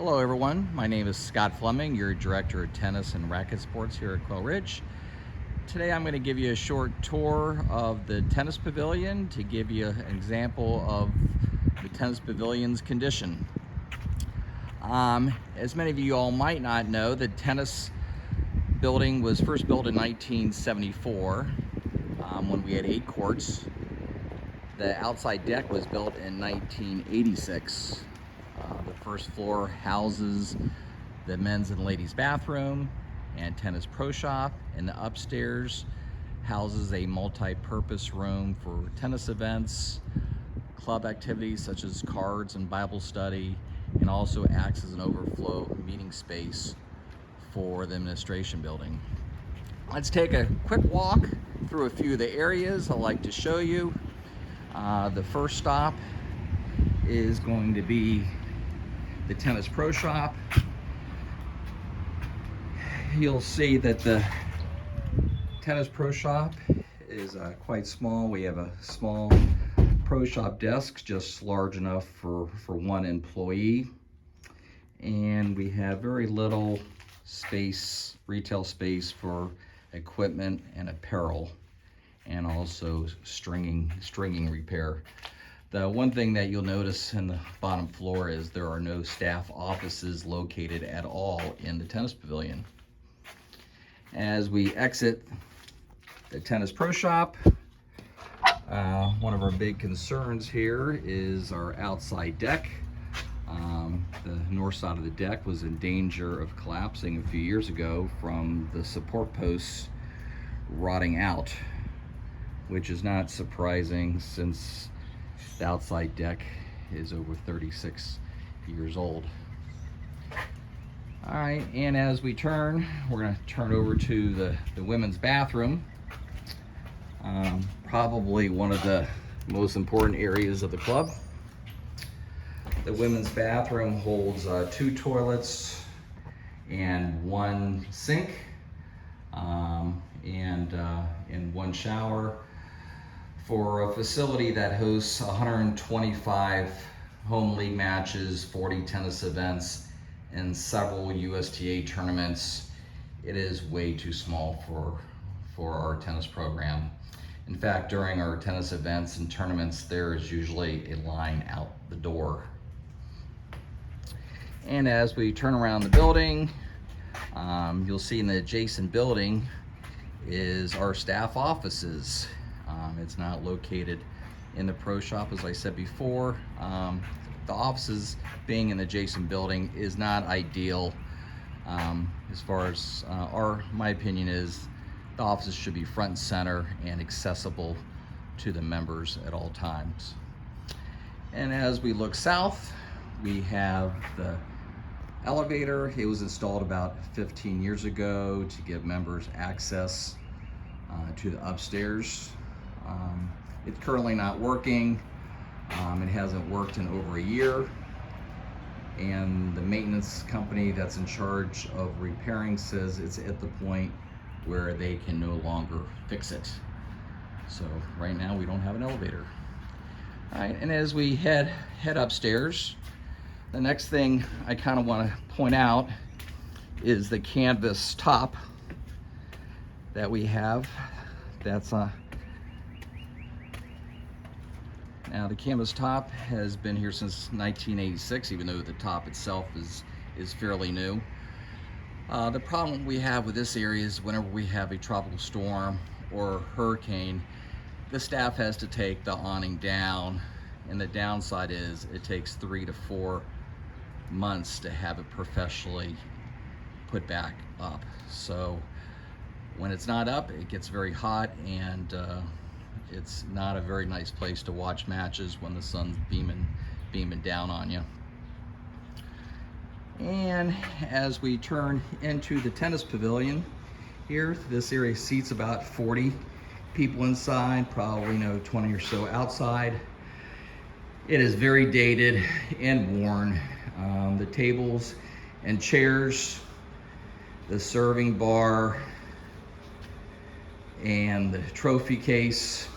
Hello everyone, my name is Scott Fleming, your Director of Tennis and Racket Sports here at Quail Ridge. Today I'm going to give you a short tour of the tennis pavilion to give you an example of the tennis pavilion's condition. As many of you all might not know, the tennis building was first built in 1974 when we had 8 courts. The outside deck was built in 1986. The first floor houses the men's and ladies' bathroom and tennis pro shop, and the upstairs houses a multi-purpose room for tennis events, club activities such as cards and Bible study, and also acts as an overflow meeting space for the administration building. Let's take a quick walk through a few of the areas I'd like to show you. The first stop is going to be the tennis pro shop. You'll see that the tennis pro shop is quite small. We have a small pro shop desk, just large enough for one employee. And we have very little space, retail space for equipment and apparel, and also stringing repair. The one thing that you'll notice in the bottom floor is there are no staff offices located at all in the tennis pavilion. As we exit the tennis pro shop, one of our big concerns here is our outside deck. The north side of the deck was in danger of collapsing a few years ago from the support posts rotting out, which is not surprising since the outside deck is over 36 years old. All right, and as we turn, we're going to turn over to the women's bathroom. Probably one of the most important areas of the club. The women's bathroom holds 2 toilets and 1 sink, and 1 shower, for a facility that hosts 125 home league matches, 40 tennis events, and several USTA tournaments. It is way too small for our tennis program. In fact, during our tennis events and tournaments, there is usually a line out the door. And as we turn around the building, you'll see in the adjacent building is our staff offices. It's not located in the pro shop, as I said before. The offices being in the adjacent building is not ideal. As far as my opinion is, the offices should be front and center and accessible to the members at all times. And as we look south, we have the elevator. It was installed about 15 years ago to give members access to the upstairs. It's currently not working. It hasn't worked in over a year, and the maintenance company that's in charge of repairing says it's at the point where they can no longer fix it. So right now we don't have an elevator. All right, and as we head upstairs, the next thing I kind of want to point out is the canvas top that we have. That's now the canvas top has been here since 1986, even though the top itself is fairly new. The problem we have with this area is whenever we have a tropical storm or hurricane, the staff has to take the awning down, and the downside is it takes 3 to 4 months to have it professionally put back up. So when it's not up, it gets very hot, and it's not a very nice place to watch matches when the sun's beaming down on you. And as we turn into the tennis pavilion here, this area seats about 40 people inside, probably 20 or so outside. It is very dated and worn. The tables and chairs, the serving bar, and the trophy case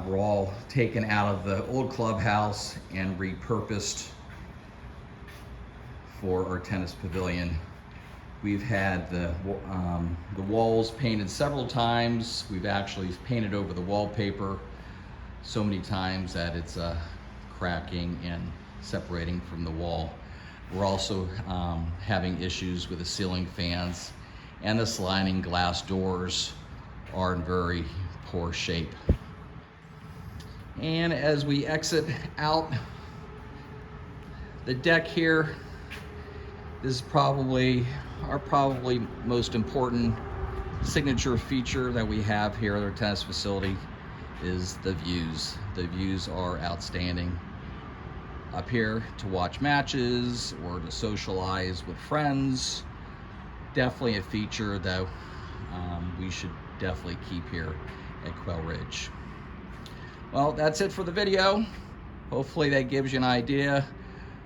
were all taken out of the old clubhouse and repurposed for our tennis pavilion. We've had the walls painted several times. We've actually painted over the wallpaper so many times that it's cracking and separating from the wall. We're also having issues with the ceiling fans, and the sliding glass doors are in very poor shape. And as we exit out the deck here, this is probably our most important signature feature that we have here at our tennis facility is the views. The views are outstanding. Up here to watch matches or to socialize with friends. Definitely a feature that we should definitely keep here at Quail Ridge. Well, that's it for the video. Hopefully that gives you an idea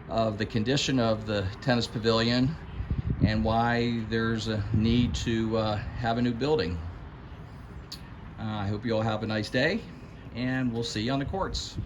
of the condition of the tennis pavilion and why there's a need to have a new building. I hope you all have a nice day, and we'll see you on the courts.